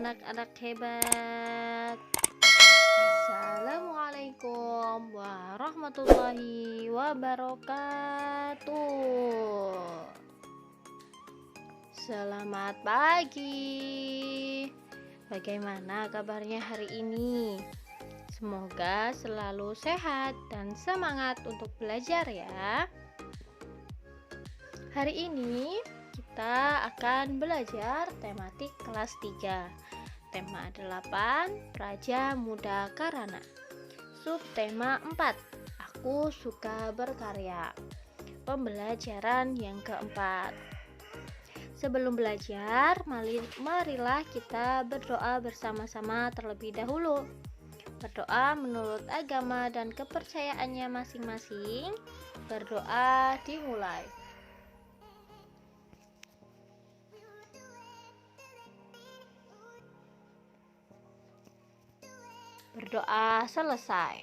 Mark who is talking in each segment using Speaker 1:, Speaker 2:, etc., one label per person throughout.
Speaker 1: anak-anak hebat. Assalamualaikum warahmatullahi wabarakatuh. Selamat pagi. Bagaimana kabarnya hari ini? Semoga selalu sehat dan semangat untuk belajar ya. Hari ini kita akan belajar tematik kelas 3. Tema 8, Praja Muda Karana. Subtema 4, Aku Suka Berkarya. Pembelajaran yang keempat. Sebelum belajar, marilah kita berdoa bersama-sama terlebih dahulu. Berdoa menurut agama dan kepercayaannya masing-masing. Berdoa dimulai. Berdoa selesai.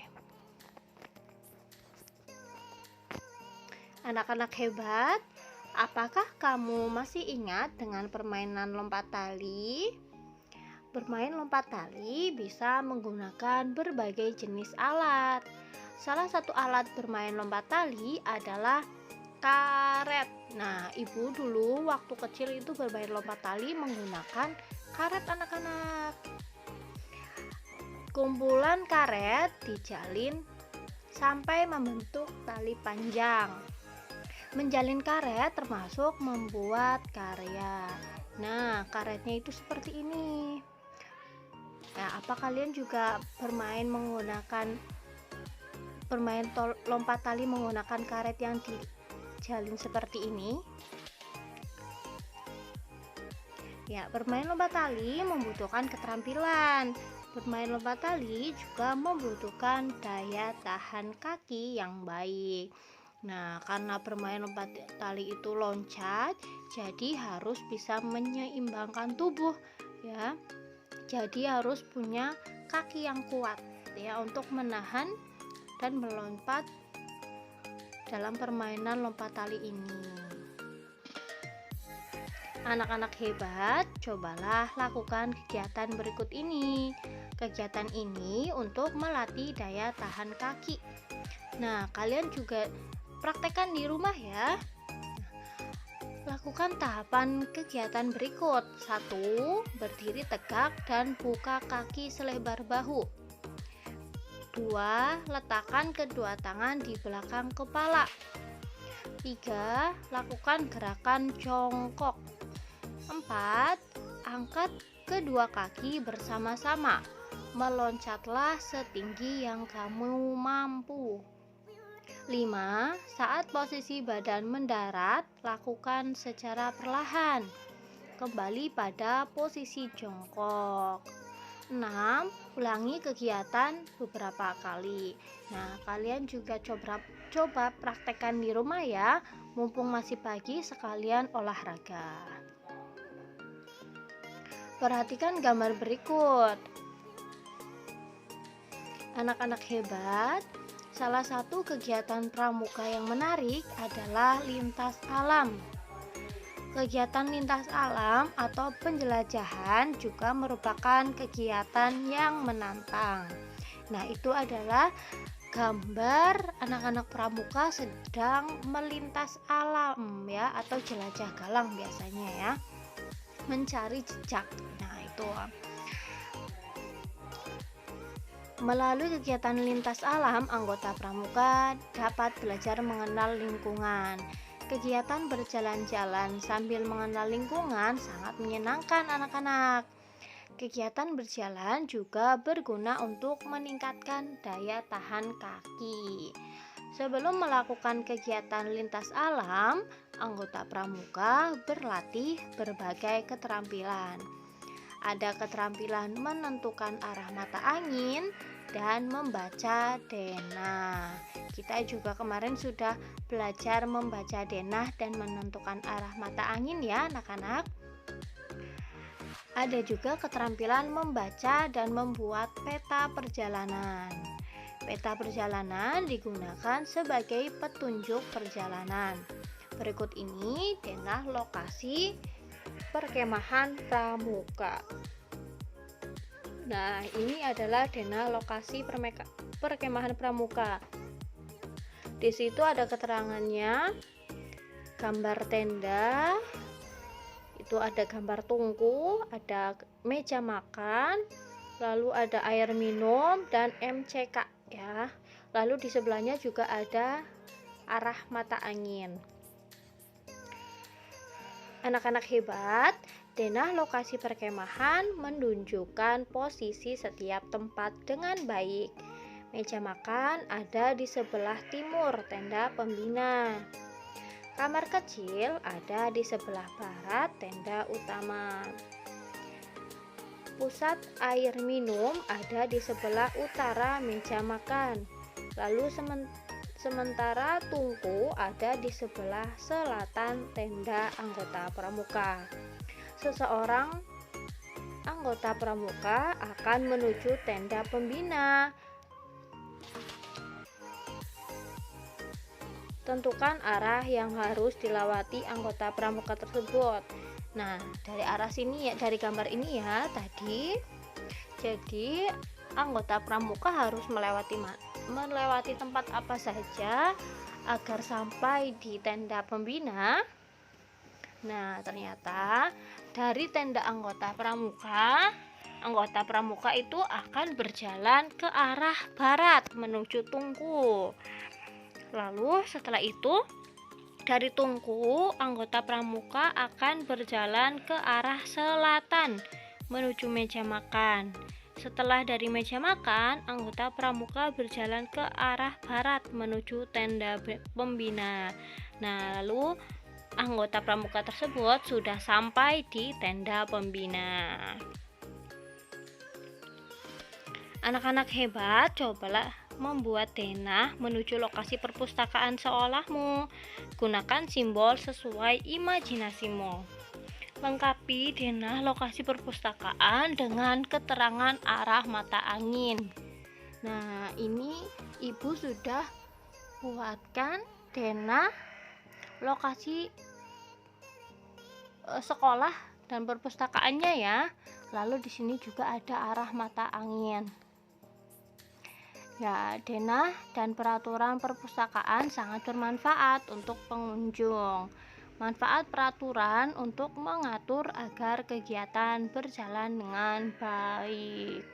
Speaker 1: Anak-anak hebat, apakah kamu masih ingat dengan permainan lompat tali? Bermain lompat tali bisa menggunakan berbagai jenis alat. Salah satu alat bermain lompat tali adalah karet. Nah, ibu dulu waktu kecil itu bermain lompat tali menggunakan karet anak-anak. Kumpulan karet dijalin sampai membentuk tali panjang. Menjalin karet termasuk membuat karya. Nah, karetnya itu seperti ini. Nah, apa kalian juga bermain lompat tali menggunakan karet yang dijalin seperti ini? Ya, bermain lompat tali membutuhkan keterampilan. Bermain lompat tali juga membutuhkan daya tahan kaki yang baik. Nah, karena bermain lompat tali itu loncat, jadi harus bisa menyeimbangkan tubuh ya. Jadi harus punya kaki yang kuat ya untuk menahan dan melompat dalam permainan lompat tali ini. Anak-anak hebat, cobalah lakukan kegiatan berikut ini. Kegiatan ini untuk melatih daya tahan kaki. Nah, kalian juga praktekkan di rumah ya. Lakukan tahapan kegiatan berikut. 1. Berdiri tegak dan buka kaki selebar bahu. 2. Letakkan kedua tangan di belakang kepala. 3. Lakukan gerakan jongkok. 4. Angkat kedua kaki bersama-sama. Meloncatlah setinggi yang kamu mampu. 5. Saat posisi badan mendarat, lakukan secara perlahan. Kembali pada posisi jongkok. 6. Ulangi kegiatan beberapa kali. Nah, kalian juga coba praktekkan di rumah ya, mumpung masih pagi sekalian olahraga. Perhatikan gambar berikut. Anak-anak hebat, salah satu kegiatan pramuka yang menarik adalah lintas alam. Kegiatan lintas alam atau penjelajahan juga merupakan kegiatan yang menantang. Nah, itu adalah gambar anak-anak pramuka sedang melintas alam ya, atau jelajah galang biasanya ya, mencari jejak. Nah, itu melalui kegiatan lintas alam, anggota pramuka dapat belajar mengenal lingkungan. Kegiatan berjalan-jalan sambil mengenal lingkungan sangat menyenangkan anak-anak. Kegiatan berjalan juga berguna untuk meningkatkan daya tahan kaki. Sebelum melakukan kegiatan lintas alam, anggota pramuka berlatih berbagai keterampilan. Ada keterampilan menentukan arah mata angin dan membaca denah. Kita juga kemarin sudah belajar membaca denah dan menentukan arah mata angin ya anak-anak. Ada juga keterampilan membaca dan membuat peta perjalanan. Peta perjalanan digunakan sebagai petunjuk perjalanan. Berikut ini denah lokasi perkemahan pramuka. Nah, ini adalah denah lokasi perkemahan pramuka. Di situ ada keterangannya, gambar tenda, itu ada gambar tungku, ada meja makan, lalu ada air minum dan MCK ya. Lalu di sebelahnya juga ada arah mata angin. Anak-anak hebat, denah lokasi perkemahan menunjukkan posisi setiap tempat dengan baik. Meja makan ada di sebelah timur tenda pembina. Kamar kecil ada di sebelah barat tenda utama. Pusat air minum ada di sebelah utara meja makan. Lalu sementara tungku ada di sebelah selatan tenda anggota pramuka. Seseorang anggota pramuka akan menuju tenda pembina. Tentukan arah yang harus dilewati anggota pramuka tersebut. Nah, dari arah sini ya, dari gambar ini ya tadi. Jadi, anggota pramuka harus melewati tempat apa saja agar sampai di tenda pembina. Nah, ternyata dari tenda anggota pramuka itu akan berjalan ke arah barat menuju tungku. Lalu setelah itu dari tungku anggota pramuka akan berjalan ke arah selatan menuju meja makan. Setelah dari meja makan, anggota pramuka berjalan ke arah barat menuju tenda pembina. Nah, lalu anggota pramuka tersebut sudah sampai di tenda pembina. Anak-anak hebat, cobalah membuat denah menuju lokasi perpustakaan sekolahmu. Gunakan simbol sesuai imajinasimu. Lengkapi denah lokasi perpustakaan dengan keterangan arah mata angin. Nah, ini Ibu sudah buatkan denah lokasi sekolah dan perpustakaannya ya. Lalu di sini juga ada arah mata angin. Ya, denah dan peraturan perpustakaan sangat bermanfaat untuk pengunjung. Manfaat peraturan untuk mengatur agar kegiatan berjalan dengan baik.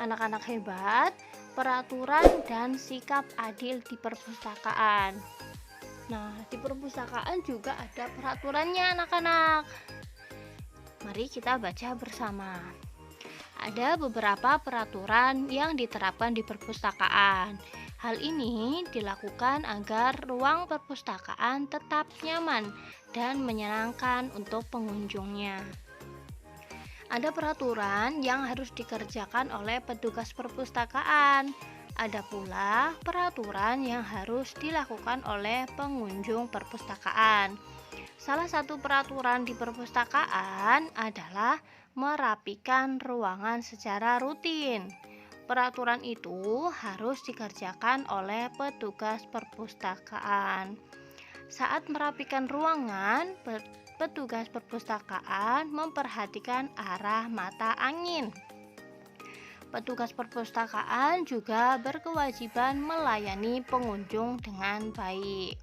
Speaker 1: Anak-anak hebat, peraturan dan sikap adil di perpustakaan. Nah, di perpustakaan juga ada peraturannya anak-anak. Mari kita baca bersama. Ada beberapa peraturan yang diterapkan di perpustakaan. Hal ini dilakukan agar ruang perpustakaan tetap nyaman dan menyenangkan untuk pengunjungnya. Ada peraturan yang harus dikerjakan oleh petugas perpustakaan. Ada pula peraturan yang harus dilakukan oleh pengunjung perpustakaan. Salah satu peraturan di perpustakaan adalah merapikan ruangan secara rutin. Peraturan itu harus dikerjakan oleh petugas perpustakaan. Saat merapikan ruangan, petugas perpustakaan memperhatikan arah mata angin. Petugas perpustakaan juga berkewajiban melayani pengunjung dengan baik.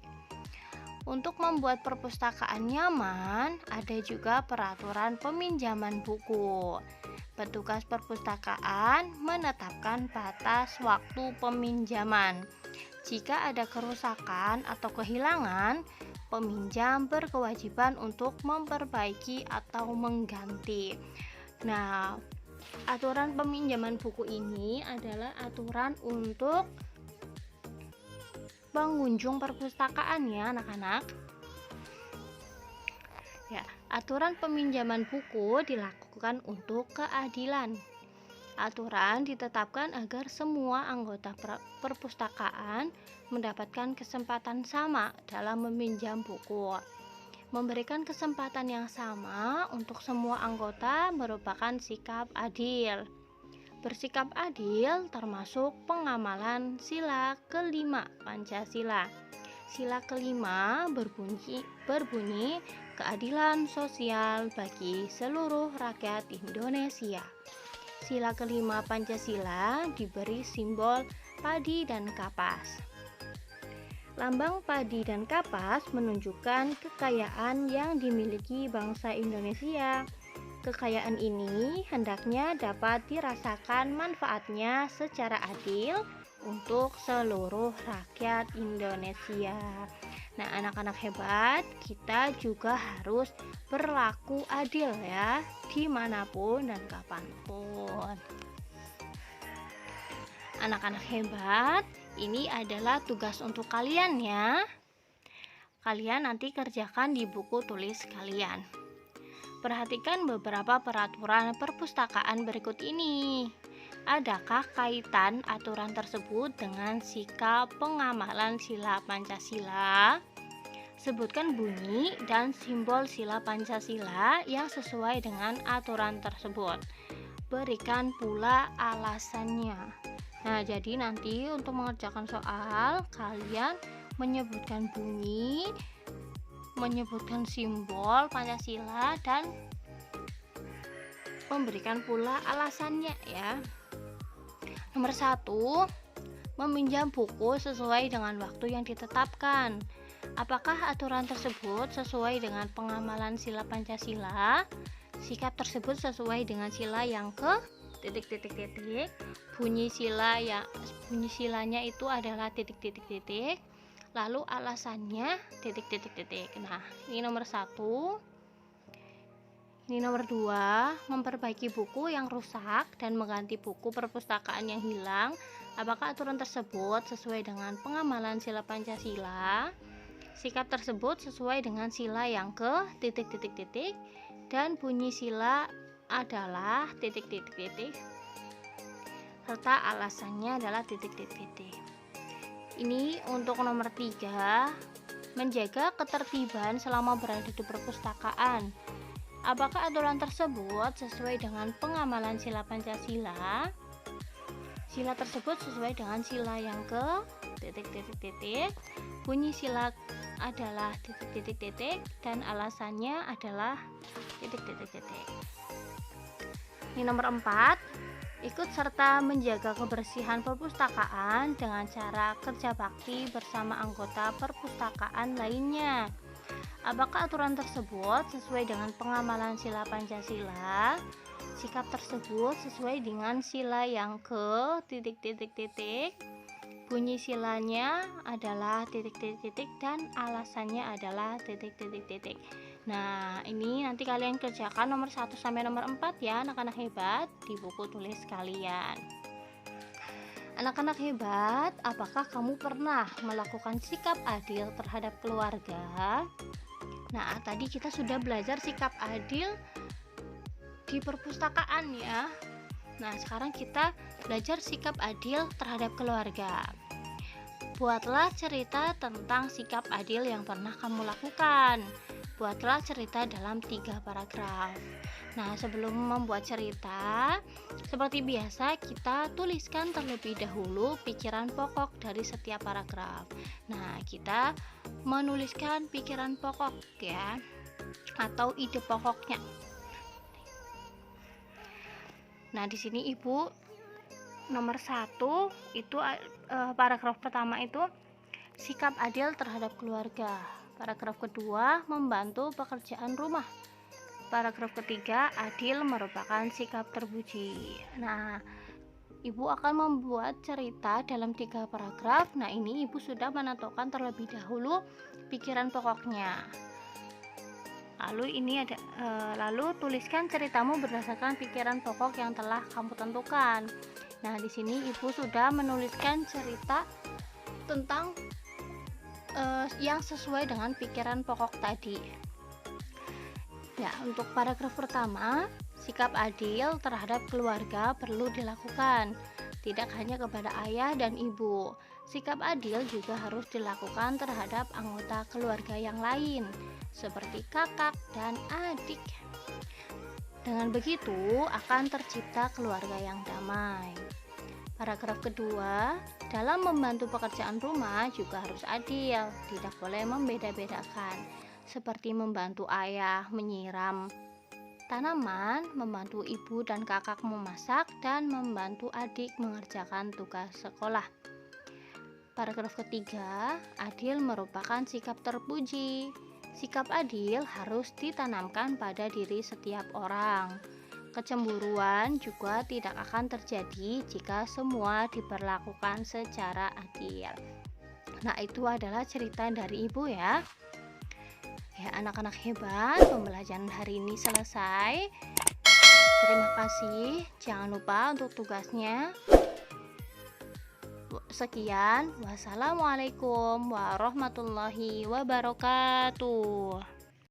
Speaker 1: Untuk membuat perpustakaan nyaman, ada juga peraturan peminjaman buku. Petugas perpustakaan menetapkan batas waktu peminjaman. Jika ada kerusakan atau kehilangan, peminjam berkewajiban untuk memperbaiki atau mengganti. Nah, aturan peminjaman buku ini adalah aturan untuk pengunjung perpustakaan ya anak-anak. Ya, aturan peminjaman buku dilakukan untuk keadilan. Aturan ditetapkan agar semua anggota perpustakaan mendapatkan kesempatan sama dalam meminjam buku. Memberikan kesempatan yang sama untuk semua anggota merupakan sikap adil. Bersikap adil termasuk pengamalan sila kelima Pancasila. Sila kelima berbunyi keadilan sosial bagi seluruh rakyat Indonesia. Sila kelima Pancasila diberi simbol padi dan kapas. Lambang padi dan kapas menunjukkan kekayaan yang dimiliki bangsa Indonesia. Kekayaan ini hendaknya dapat dirasakan manfaatnya secara adil untuk seluruh rakyat Indonesia. Nah, anak-anak hebat, kita juga harus berlaku adil ya, dimanapun dan kapanpun. Anak-anak hebat, ini adalah tugas untuk kalian ya. Kalian nanti kerjakan di buku tulis kalian. Perhatikan beberapa peraturan perpustakaan berikut ini. Adakah kaitan aturan tersebut dengan sikap pengamalan sila Pancasila? Sebutkan bunyi dan simbol sila Pancasila yang sesuai dengan aturan tersebut. Berikan pula alasannya. Nah, jadi nanti untuk mengerjakan soal, kalian menyebutkan bunyi, menyebutkan simbol Pancasila, dan memberikan pula alasannya ya. Nomor 1, meminjam buku sesuai dengan waktu yang ditetapkan. Apakah aturan tersebut sesuai dengan pengamalan sila Pancasila? Sikap tersebut sesuai dengan sila yang ke ... bunyi silanya itu adalah ... lalu alasannya ... Nah, ini nomor 1. Ini nomor 2, memperbaiki buku yang rusak dan mengganti buku perpustakaan yang hilang. Apakah aturan tersebut sesuai dengan pengamalan sila Pancasila? Sikap tersebut sesuai dengan sila yang ke ... dan bunyi sila adalah ... serta alasannya adalah ... Ini untuk nomor 3, menjaga ketertiban selama berada di perpustakaan. Apakah aturan tersebut sesuai dengan pengamalan sila Pancasila? Sila tersebut sesuai dengan sila yang ke ... bunyi sila adalah ... dan alasannya adalah ... Ini nomor 4, ikut serta menjaga kebersihan perpustakaan dengan cara kerja bakti bersama anggota perpustakaan lainnya. Apakah aturan tersebut sesuai dengan pengamalan sila Pancasila? Sikap tersebut sesuai dengan sila yang ke ... bunyi silanya adalah ... dan alasannya adalah ... Nah, ini nanti kalian kerjakan nomor 1 sampai nomor 4 ya, anak-anak hebat, di buku tulis kalian. Anak-anak hebat, apakah kamu pernah melakukan sikap adil terhadap keluarga? Nah, tadi kita sudah belajar sikap adil di perpustakaan ya. Nah, sekarang kita belajar sikap adil terhadap keluarga. Buatlah cerita tentang sikap adil yang pernah kamu lakukan. Buatlah cerita dalam 3 paragraf. Nah, sebelum membuat cerita, seperti biasa kita tuliskan terlebih dahulu pikiran pokok dari setiap paragraf. Nah, kita menuliskan pikiran pokok ya, atau ide pokoknya. Nah, di sini Ibu nomor 1 itu paragraf pertama itu sikap adil terhadap keluarga. Paragraf kedua, membantu pekerjaan rumah. Paragraf ketiga, adil merupakan sikap terpuji. Nah, Ibu akan membuat cerita dalam 3 paragraf. Nah, ini Ibu sudah menentukan terlebih dahulu pikiran pokoknya. Lalu tuliskan ceritamu berdasarkan pikiran pokok yang telah kamu tentukan. Nah, di sini Ibu sudah menuliskan cerita tentang yang sesuai dengan pikiran pokok tadi. Ya, untuk paragraf pertama, sikap adil terhadap keluarga perlu dilakukan, tidak hanya kepada ayah dan ibu. Sikap adil juga harus dilakukan terhadap anggota keluarga yang lain, seperti kakak dan adik. Dengan begitu, akan tercipta keluarga yang damai. Paragraf kedua, Dalam membantu pekerjaan rumah juga harus adil, tidak boleh membeda-bedakan. Seperti membantu ayah menyiram tanaman, membantu ibu dan kakak memasak, dan membantu adik mengerjakan tugas sekolah. Paragraf ketiga, adil merupakan sikap terpuji. Sikap adil harus ditanamkan pada diri setiap orang. Kecemburuan juga tidak akan terjadi jika semua diperlakukan secara adil. Nah, itu adalah cerita dari ibu ya. Ya, anak-anak hebat, pembelajaran hari ini selesai. Terima kasih. Jangan lupa untuk tugasnya. Sekian, wassalamualaikum warahmatullahi wabarakatuh.